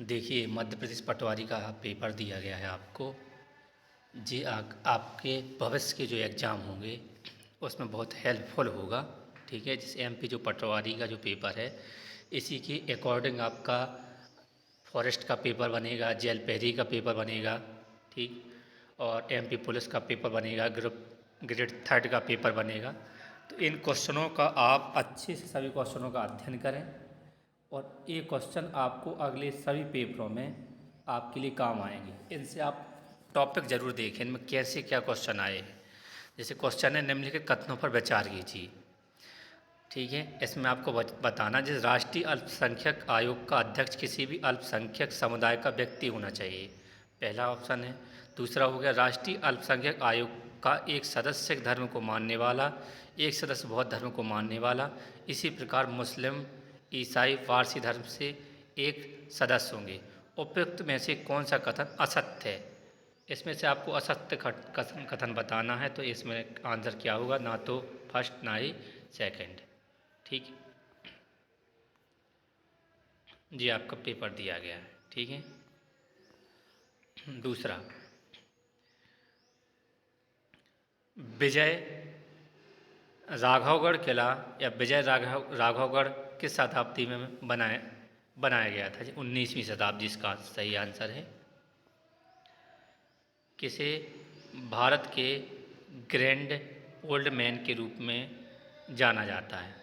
देखिए, मध्य प्रदेश पटवारी का पेपर दिया गया है आपको। जी आपके भविष्य के जो एग्ज़ाम होंगे उसमें बहुत हेल्पफुल होगा। ठीक है, जिस एमपी जो पटवारी का जो पेपर है इसी के अकॉर्डिंग आपका फॉरेस्ट का पेपर बनेगा, जेल पहरी का पेपर बनेगा। ठीक, और एमपी पुलिस का पेपर बनेगा, ग्रेड थर्ड का पेपर बनेगा। तो इन क्वेश्चनों का आप अच्छे से सभी क्वेश्चनों का अध्ययन करें और ये क्वेश्चन आपको अगले सभी पेपरों में आपके लिए काम आएंगे। इनसे आप टॉपिक जरूर देखें, इनमें कैसे क्या क्वेश्चन आए हैं। जैसे क्वेश्चन है, निम्नलिखित कथनों पर विचार कीजिए। ठीक है, इसमें आपको बताना, जिस राष्ट्रीय अल्पसंख्यक आयोग का अध्यक्ष किसी भी अल्पसंख्यक समुदाय का व्यक्ति होना चाहिए। पहला ऑप्शन है। दूसरा हो गया, राष्ट्रीय अल्पसंख्यक आयोग का एक सदस्य धर्म को मानने वाला, एक सदस्य बौद्ध धर्म को मानने वाला। इसी प्रकार मुस्लिम, ईसाई, पारसी धर्म से एक सदस्य होंगे। उपयुक्त में से कौन सा कथन असत्य है? इसमें से आपको असत्य कथन बताना है। तो इसमें आंसर क्या होगा? ना तो फर्स्ट ना ही सेकंड। ठीक, जी आपका पेपर दिया गया है। ठीक है, दूसरा, विजय राघवगढ़ किला या विजय राघवगढ़ किस शताब्दी में बनाया गया था? 19वीं शताब्दी इसका सही आंसर है। किसे भारत के ग्रैंड ओल्ड मैन के रूप में जाना जाता है?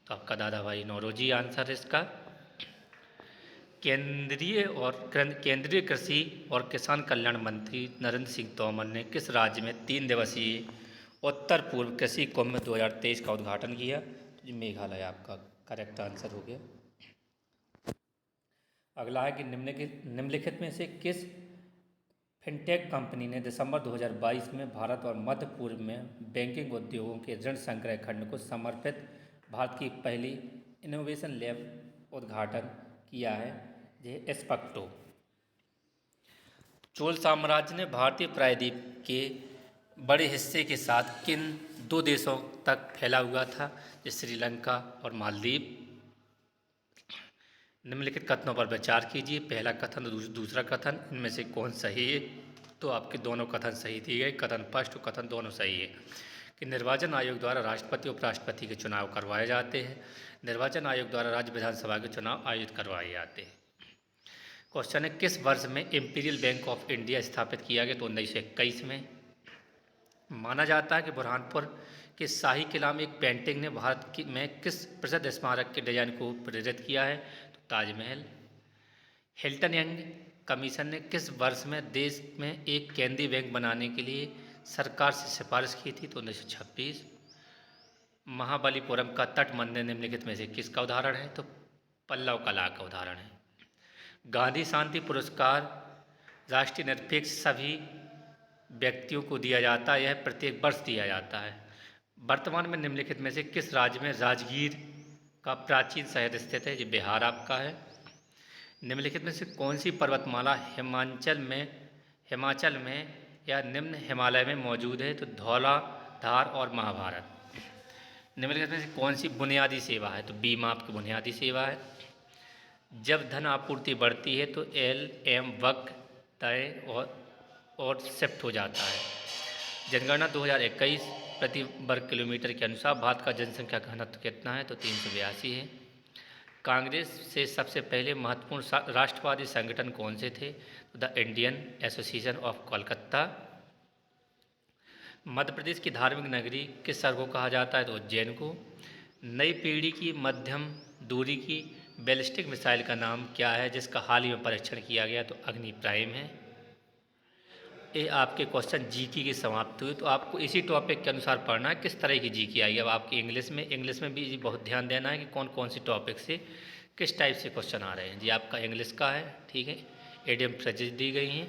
तो आपका दादा भाई नौरोजी आंसर है इसका। केंद्रीय कृषि और किसान कल्याण मंत्री नरेंद्र सिंह तोमर ने किस राज्य में 3 दिवसीय उत्तर पूर्व कृषि कुंभ 2023 का उद्घाटन किया? तो जी मेघालय आपका करेक्ट आंसर हो गया। अगला है कि निम्नलिखित में से किस फिनटेक कंपनी ने दिसंबर 2022 में भारत और मध्य पूर्व में बैंकिंग उद्योगों के ऋण संग्रह खंड को समर्पित भारत की पहली इनोवेशन लैब उद्घाटन किया है? ये स्पेक्ट्रो। चोल साम्राज्य ने भारतीय प्रायद्वीप के बड़े हिस्से के साथ किन 2 देशों तक फैला हुआ था? जैसे श्रीलंका और मालदीव। निम्नलिखित कथनों पर विचार कीजिए। पहला कथन, दूसरा कथन, इनमें से कौन सही है? तो आपके दोनों कथन सही दिए गए। कथन फर्स्ट और कथन दोनों सही है कि निर्वाचन आयोग द्वारा राष्ट्रपति उपराष्ट्रपति के चुनाव करवाए जाते हैं। निर्वाचन आयोग द्वारा राज्य विधानसभा के चुनाव आयोजित करवाए जाते हैं। क्वेश्चन है, किस वर्ष में इंपीरियल बैंक ऑफ इंडिया स्थापित किया गया? तो 1921 में। माना जाता है कि बुरहानपुर के शाही किला में एक पेंटिंग ने में किस प्रसिद्ध स्मारक के डिजाइन को प्रेरित किया है? तो ताजमहल। हिल्टन यंग कमीशन ने किस वर्ष में देश में एक केंद्रीय बैंक बनाने के लिए सरकार से सिफारिश की थी? तो 1926। महाबलीपुरम का तट मंदिर निम्नलिखित में से किसका उदाहरण है? तो पल्लव कला का उदाहरण है। गांधी शांति पुरस्कार राष्ट्रीय निरपेक्ष सभी व्यक्तियों को दिया जाता है। यह प्रत्येक वर्ष दिया जाता है। वर्तमान में निम्नलिखित में से किस राज्य में राजगीर का प्राचीन शहर स्थित है? ये बिहार आपका है। निम्नलिखित में से कौन सी पर्वतमाला हिमाचल में या निम्न हिमालय में मौजूद है? तो धौलाधार और महाभारत। निम्नलिखित में से कौन सी बुनियादी सेवा है? तो बीमा आपकी बुनियादी सेवा है। जब धन आपूर्ति बढ़ती है तो एल वक्र तय और शिफ्ट हो जाता है। जनगणना 2021 प्रति वर्ग किलोमीटर के अनुसार भारत का जनसंख्या घनत्व कितना है? तो 382 है। कांग्रेस से सबसे पहले महत्वपूर्ण राष्ट्रवादी संगठन कौन से थे? तो the Indian Association of Kolkata. Madhya Pradesh की धार्मिक नगरी किस शहर को कहा जाता है? तो उज्जैन को। नई पीढ़ी की मध्यम दूरी की बैलिस्टिक मिसाइल का नाम क्या है जिसका हाल ही में परीक्षण किया गया? तो अग्नि प्राइम है। ये आपके क्वेश्चन जीके की समाप्ति हुई। तो आपको इसी टॉपिक के अनुसार पढ़ना है किस तरह की जीके आई। अब आपकी इंग्लिश में भी बहुत ध्यान देना है कि कौन कौन सी टॉपिक से किस टाइप से क्वेश्चन आ रहे हैं। जी आपका इंग्लिश का है। ठीक है, एडियम फ्रेजेस दी गई हैं।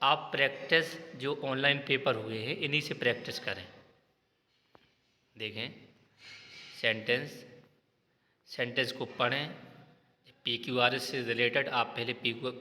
आप प्रैक्टिस जो ऑनलाइन पेपर हुए हैं इन्हीं से प्रैक्टिस करें। देखें, सेंटेंस को पढ़ें। PQRS से रिलेटेड आप पहले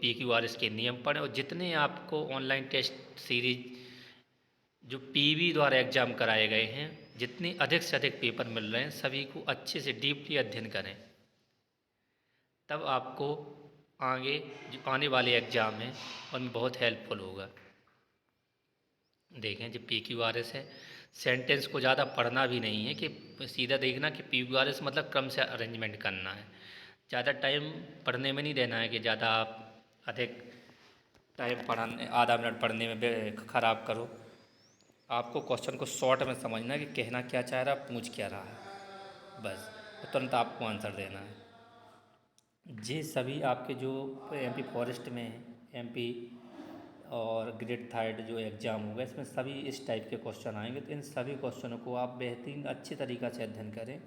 PQRS के नियम पढ़ें और जितने आपको ऑनलाइन टेस्ट सीरीज जो PV द्वारा एग्जाम कराए गए हैं, जितने अधिक से अधिक पेपर मिल रहे हैं, सभी को अच्छे से डीपली अध्ययन करें। तब आपको आगे जो आने वाले एग्ज़ाम हैं उनमें बहुत हेल्पफुल होगा। देखें जो PQRS है, सेंटेंस को ज़्यादा पढ़ना भी नहीं है कि सीधा देखना कि PQRS मतलब क्रम से अरेंजमेंट करना है। ज़्यादा टाइम पढ़ने में नहीं देना है कि ज़्यादा आप अधिक टाइम पढ़ाने आधा मिनट पढ़ने में ख़राब करो। आपको क्वेश्चन को शॉर्ट में समझना है कि कहना क्या चाह रहा है, पूछ क्या रहा है, बस तुरंत आपको आंसर देना है। ये सभी आपके जो MP फॉरेस्ट में है, MP और ग्रेड थर्ड जो एग्ज़ाम होगा इसमें सभी इस टाइप के क्वेश्चन आएंगे। तो इन सभी क्वेश्चनों को आप बेहतरीन अच्छी तरीक़ा से अध्ययन करें।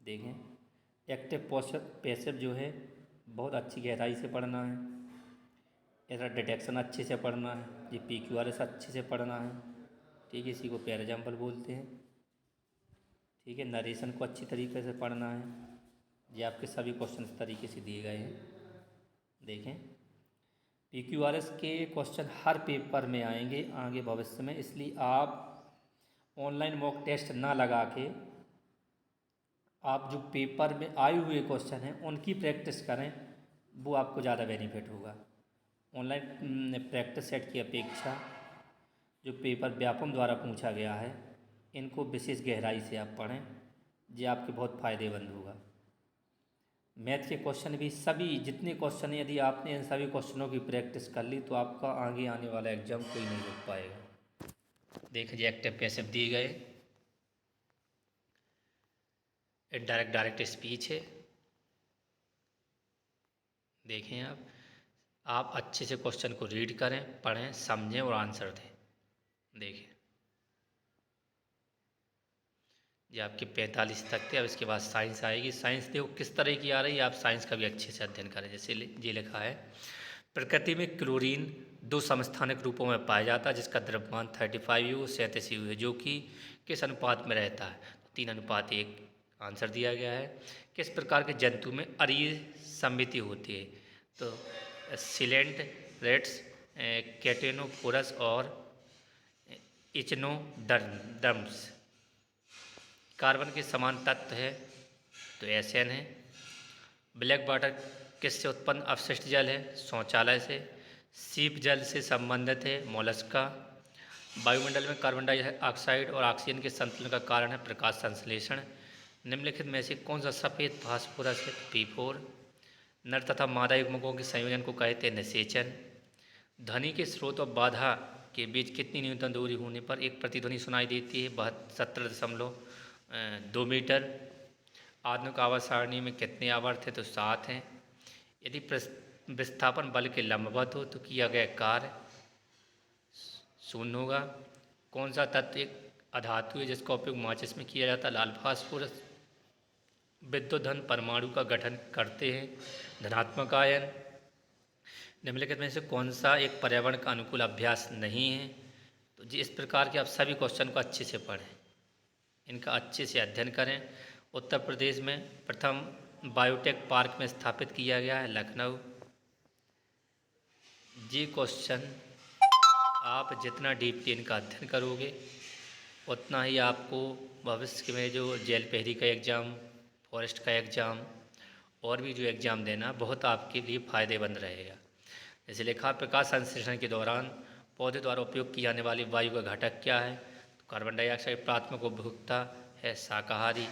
देखें एक्टिव पैसिव जो है बहुत अच्छी गहराई से पढ़ना है, एरर डिटेक्शन अच्छे से पढ़ना है, ये PQRS अच्छे से पढ़ना है, ठीक है, इसी को पैर एग्जाम्पल बोलते हैं, ठीक है। नरेशन को अच्छी तरीके से पढ़ना है। ये आपके सभी क्वेश्चन इस तरीके से दिए गए हैं। देखें PQRS के क्वेश्चन हर पेपर में आएंगे आगे भविष्य में, इसलिए आप ऑनलाइन मॉक टेस्ट ना लगा के आप जो पेपर में आए हुए क्वेश्चन हैं उनकी प्रैक्टिस करें, वो आपको ज़्यादा बेनिफिट होगा। ऑनलाइन प्रैक्टिस सेट की अपेक्षा जो पेपर व्यापम द्वारा पूछा गया है इनको विशेष गहराई से आप पढ़ें, ये आपके बहुत फ़ायदेमंद होगा। मैथ के क्वेश्चन भी सभी जितने क्वेश्चन यदि आपने इन सभी क्वेश्चनों की प्रैक्टिस कर ली तो आपका आगे आने वाला एग्जाम कोई नहीं रोक पाएगा। देखिए एक्टिव पैसिव दिए गए, इनडायरेक्ट डायरेक्ट स्पीच है। देखें आप अच्छे से क्वेश्चन को रीड करें, पढ़ें, समझें और आंसर दें। देखिए ये आपके 45 तक थे। अब इसके बाद साइंस आएगी। साइंस देखो किस तरह की आ रही है, आप साइंस का भी अच्छे से अध्ययन करें। जैसे ये लिखा है प्रकृति में क्लोरीन 2 समस्थानिक रूपों में पाया जाता है जिसका द्रव्यमान 35U 37U है, जो कि किस अनुपात में रहता है, 3:1 आंसर दिया गया है। किस प्रकार के जंतु में अरीय सममिति होती है, तो सिलेंट, रेट्स, कैटेनोफोरस और इचनोडर्म्स। कार्बन के समान तत्व है तो SN है। ब्लैक वाटर किससे उत्पन्न अवशिष्ट जल है, शौचालय से। सीप जल से संबंधित है, मोलस्का। वायुमंडल में कार्बन डाइऑक्साइड और ऑक्सीजन के संतुलन का कारण है प्रकाश संश्लेषण। निम्नलिखित में से कौन सा सफ़ेद फास्फोरस है, P4। नर तथा मादा युग्मकों के संयोजन को कहते हैं निषेचन। ध्वनि के स्रोत और बाधा के बीच कितनी न्यूनतम दूरी होने पर एक प्रतिध्वनि सुनाई देती है, 17.2 मीटर। आधुनिक आवर्त सारणी में कितने आवर्त है, तो 7 हैं। यदि विस्थापन बल के लंबवत हो तो किया गया कार्य 0 होगा। कौन सा तत्व एक अधातु है जिसका उपयोग माचिस में किया जाता है, लाल फास्फोरस। विद्युत धन परमाणु का गठन करते हैं, धनात्मक आयन। निम्नलिखित में से कौन सा एक पर्यावरण का अनुकूल अभ्यास नहीं है, तो जी इस प्रकार के आप सभी क्वेश्चन को अच्छे से पढ़ें, इनका अच्छे से अध्ययन करें। उत्तर प्रदेश में प्रथम बायोटेक पार्क में स्थापित किया गया है, लखनऊ। ये क्वेश्चन आप जितना डीपली इनका अध्ययन करोगे उतना ही आपको भविष्य में जो जेल पहरी का एग्ज़ाम, फॉरेस्ट का एग्ज़ाम और भी जो एग्ज़ाम देना बहुत आपके लिए फ़ायदेमंद रहेगा। जैसे लिखा प्रकाश संश्लेषण के दौरान पौधे द्वारा उपयोग की जाने वाली वायु का घटक क्या है, तो कार्बन डाइऑक्साइड प्राथमिक उपभोक्ता है, शाकाहारी।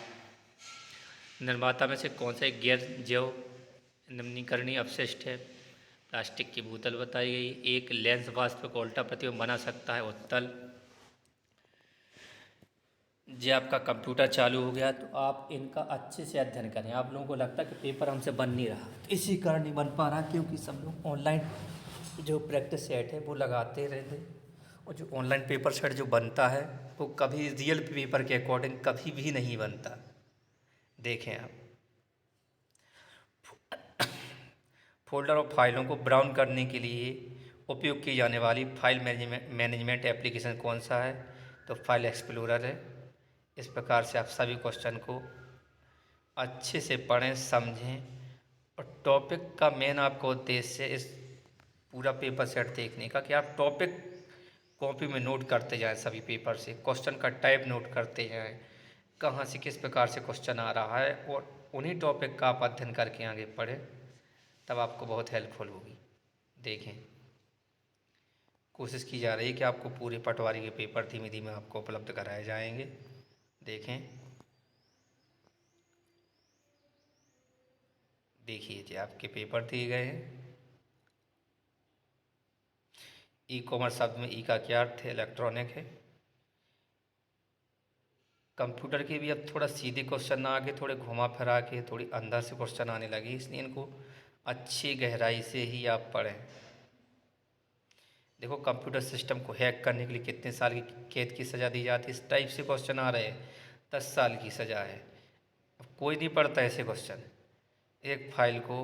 निर्माता में से कौन सा एक गैर जैव निम्नीकरणीय अपशिष्ट है, प्लास्टिक की बोतल बताई गई। एक लेंस वाष्प को उल्टा प्रतिबिंब बना सकता है, उत्तल। जी आपका कंप्यूटर चालू हो गया तो आप इनका अच्छे से अध्ययन करें। आप लोगों को लगता है कि पेपर हमसे बन नहीं रहा, तो इसी कारण नहीं बन पा रहा क्योंकि सब लोग ऑनलाइन जो प्रैक्टिस सेट है वो लगाते रहते, और जो ऑनलाइन पेपर सेट जो बनता है वो कभी रियल पेपर के अकॉर्डिंग कभी भी नहीं बनता। देखें आप फोल्डर और फाइलों को ब्राउन करने के लिए उपयोग की जाने वाली फाइल मैनेजमेंट एप्लीकेशन कौन सा है, तो फाइल एक्सप्लोरर है। इस प्रकार से आप सभी क्वेश्चन को अच्छे से पढ़ें, समझें, और टॉपिक का मेन आपको उद्देश्य इस पूरा पेपर सेट देखने का कि आप टॉपिक कॉपी में नोट करते जाएं, सभी पेपर से क्वेश्चन का टाइप नोट करते जाएं, कहाँ से किस प्रकार से क्वेश्चन आ रहा है, और उन्हीं टॉपिक का आप अध्ययन करके आगे पढ़ें तब आपको बहुत हेल्पफुल होगी। देखें, कोशिश की जा रही है कि आपको पूरे पटवारी के पेपर धीमे धीमे आपको उपलब्ध कराए जाएंगे। देखें, देखिए जी, आपके पेपर दिए गए हैं। ई कॉमर्स शब्द में ई का क्या अर्थ है? इलेक्ट्रॉनिक है। कंप्यूटर के भी अब थोड़ा सीधे क्वेश्चन ना आके थोड़े घुमा फिरा के थोड़ी अंदर से क्वेश्चन आने लगे, इसलिए इनको अच्छी गहराई से ही आप पढ़ें। देखो, कंप्यूटर सिस्टम को हैक करने के लिए कितने साल की कैद की सज़ा दी जाती है, इस टाइप से क्वेश्चन आ रहे हैं। 10 साल की सज़ा है। अब कोई नहीं पढ़ता ऐसे क्वेश्चन। एक फाइल को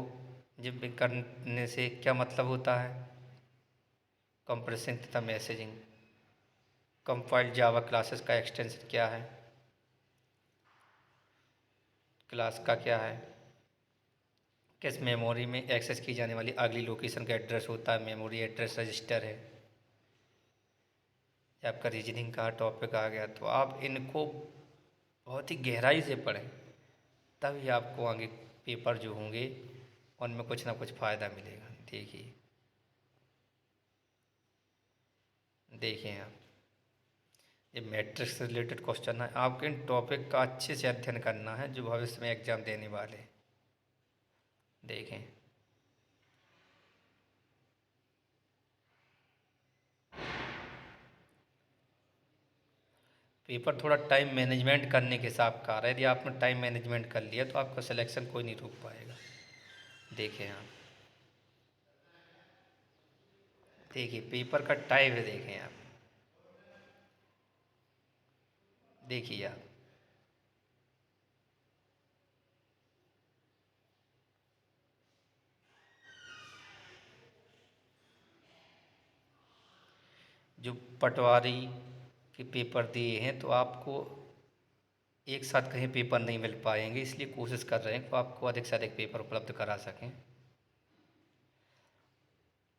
जिप करने से क्या मतलब होता है? कंप्रेसिंग तथा मैसेजिंग। कंपाइल्ड जावा क्लासेस का एक्सटेंशन क्या है? क्लास का क्या है? किस मेमोरी में एक्सेस की जाने वाली अगली लोकेशन का एड्रेस होता है? मेमोरी एड्रेस रजिस्टर है। आपका रीजनिंग का टॉपिक आ गया, तो आप इनको बहुत ही गहराई से पढ़ें, तभी आपको आगे पेपर जो होंगे उनमें कुछ ना कुछ फ़ायदा मिलेगा। देखिए, देखें आप, ये मैट्रिक्स से रिलेटेड क्वेश्चन है। आपको इन टॉपिक का अच्छे से अध्ययन करना है जो भविष्य में एग्जाम देने वाले। देखें, पेपर थोड़ा टाइम मैनेजमेंट करने के हिसाब का आ रहा है। यदि आपने टाइम मैनेजमेंट कर लिया तो आपका सिलेक्शन कोई नहीं रोक पाएगा। देखें आप, देखिए पेपर का टाइप है। देखें आप, देखिए आप, जो पटवारी के पेपर दिए हैं तो आपको एक साथ कहीं पेपर नहीं मिल पाएंगे, इसलिए कोशिश कर रहे हैं कि आपको अधिक से अधिक पेपर उपलब्ध करा सकें।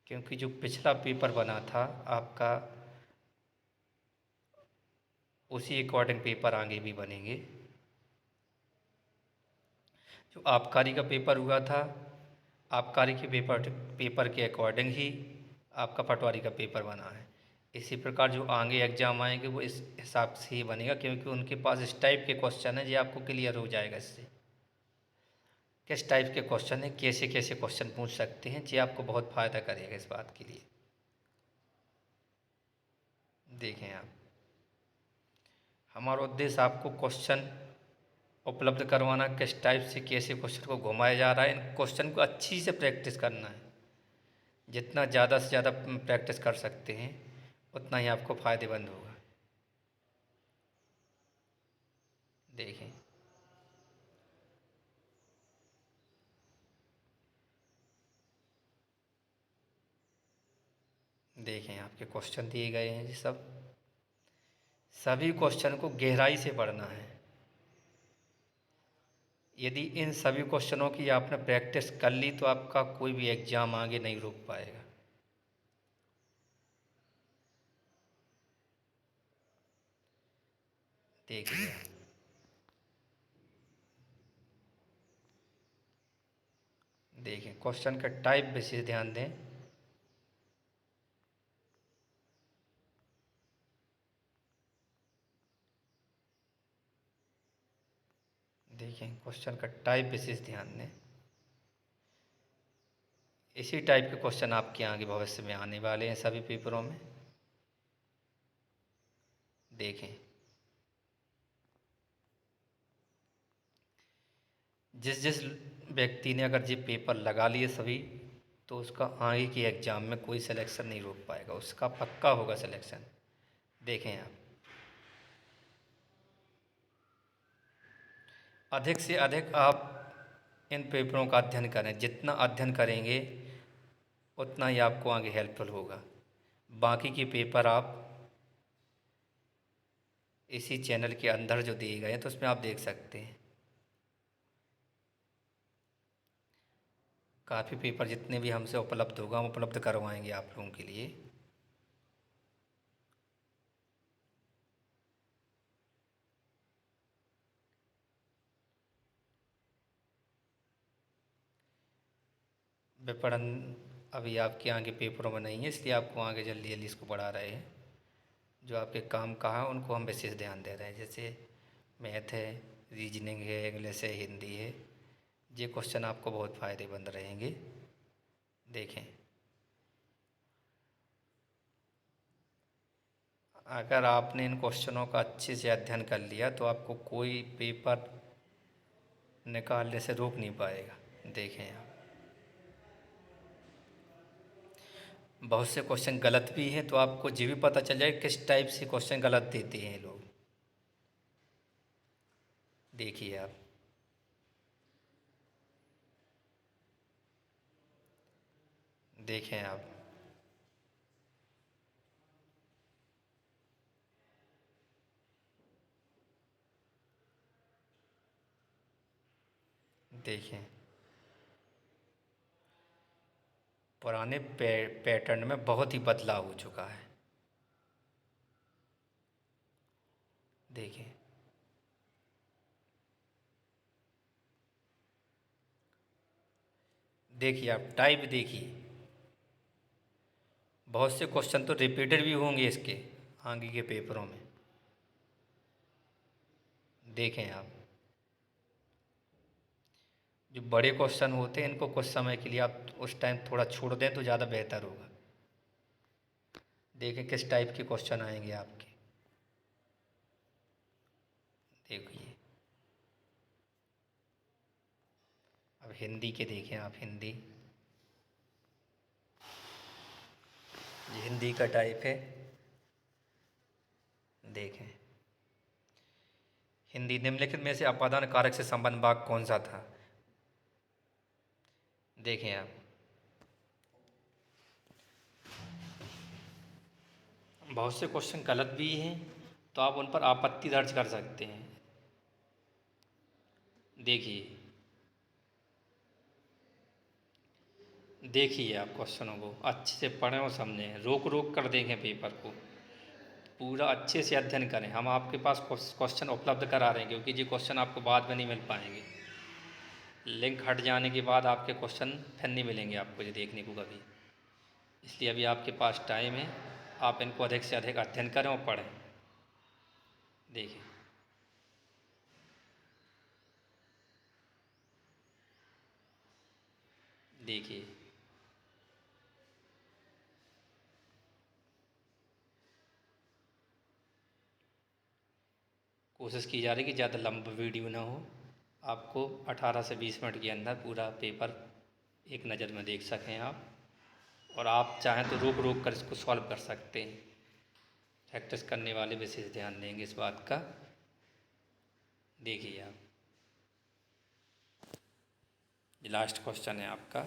क्योंकि जो पिछला पेपर बना था आपका, उसी अकॉर्डिंग पेपर आगे भी बनेंगे। जो आबकारी का पेपर हुआ था, आबकारी के पेपर के अकॉर्डिंग ही आपका पटवारी का पेपर बना है। इसी प्रकार जो आगे एग्जाम आएंगे वो इस हिसाब से ही बनेगा, क्योंकि उनके पास इस टाइप के क्वेश्चन है जो आपको क्लियर हो जाएगा। इससे किस टाइप के क्वेश्चन है, कैसे कैसे क्वेश्चन पूछ सकते हैं, ये आपको बहुत फ़ायदा करेगा इस बात के लिए। देखें आप, हमारा उद्देश्य आपको क्वेश्चन उपलब्ध करवाना, किस टाइप से कैसे क्वेश्चन को घुमाया जा रहा है, इन क्वेश्चन को अच्छी से प्रैक्टिस करना है। जितना ज़्यादा से ज़्यादा प्रैक्टिस कर सकते हैं उतना ही आपको फ़ायदेमंद होगा। देखें, देखें आपके क्वेश्चन दिए गए हैं। ये सब सभी क्वेश्चन को गहराई से पढ़ना है। यदि इन सभी क्वेश्चनों की आपने प्रैक्टिस कर ली तो आपका कोई भी एग्ज़ाम आगे नहीं रोक पाएगा। देखिए, देखें क्वेश्चन का टाइप विशेष ध्यान दें। देखें क्वेश्चन का टाइप विशेष ध्यान दें। इसी टाइप के क्वेश्चन आपके आगे भविष्य में आने वाले हैं सभी पेपरों में। देखें, जिस जिस व्यक्ति ने अगर ये पेपर लगा लिए सभी, तो उसका आगे की एग्ज़ाम में कोई सिलेक्शन नहीं रोक पाएगा, उसका पक्का होगा सिलेक्शन। देखें आप, अधिक से अधिक आप इन पेपरों का अध्ययन करें। जितना अध्ययन करेंगे उतना ही आपको आगे हेल्पफुल होगा। बाकी के पेपर आप इसी चैनल के अंदर जो दिए गए हैं तो उसमें आप देख सकते हैं। काफ़ी पेपर जितने भी हमसे उपलब्ध होगा हम उपलब्ध करवाएंगे आप लोगों के लिए। विपणन अभी आपके आगे पेपरों में नहीं है, इसलिए आपको आगे जल्दी जल्दी इसको बढ़ा रहे हैं। जो आपके काम कहाँ हैं उनको हम विशेष ध्यान दे रहे हैं, जैसे मैथ है, रीजनिंग है, इंग्लिश है, हिंदी है। ये क्वेश्चन आपको बहुत फ़ायदेमंद रहेंगे। देखें, अगर आपने इन क्वेश्चनों का अच्छे से अध्ययन कर लिया तो आपको कोई पेपर निकालने से रोक नहीं पाएगा। देखें आप, बहुत से क्वेश्चन गलत भी हैं, तो आपको ये भी पता चल जाए किस टाइप से क्वेश्चन गलत देते हैं लोग। देखिए आप, देखें आप, देखें पुराने पैटर्न में बहुत ही बदलाव हो चुका है। देखें, देखिए आप टाइप देखिए, बहुत से क्वेश्चन तो रिपीटेड भी होंगे इसके आगे के पेपरों में। देखें आप, जो बड़े क्वेश्चन होते हैं इनको कुछ समय के लिए आप उस टाइम थोड़ा छोड़ दें तो ज़्यादा बेहतर होगा। देखें किस टाइप के क्वेश्चन आएंगे आपके। देखिए, अब हिंदी के देखें आप, हिंदी, ये हिंदी का टाइप है। देखें, हिंदी निम्नलिखित में से अपादान कारक से संबंध वाक्य कौन सा था। देखें आप, बहुत से क्वेश्चन गलत भी हैं तो आप उन पर आपत्ति दर्ज कर सकते हैं। देखिए, देखिए आप क्वेश्चनों को अच्छे से पढ़ें और समझें, रोक रोक कर देखें पेपर को, पूरा अच्छे से अध्ययन करें। हम आपके पास क्वेश्चन उपलब्ध करा रहे हैं, क्योंकि ये क्वेश्चन आपको बाद में नहीं मिल पाएंगे। लिंक हट जाने के बाद आपके क्वेश्चन फिर नहीं मिलेंगे आपको ये देखने को कभी। इसलिए अभी आपके पास टाइम है, आप इनको अधिक से अधिक अध्ययन करें और पढ़ें। देखिए, देखिए कोशिश की जा रही है कि ज़्यादा लंबा वीडियो ना हो, आपको 18 से 20 मिनट के अंदर पूरा पेपर एक नज़र में देख सकें आप, और आप चाहें तो रोक रोक कर इसको सॉल्व कर सकते हैं। प्रैक्टिस करने वाले विशेष ध्यान देंगे इस बात का। देखिए आप, ये लास्ट क्वेश्चन है आपका।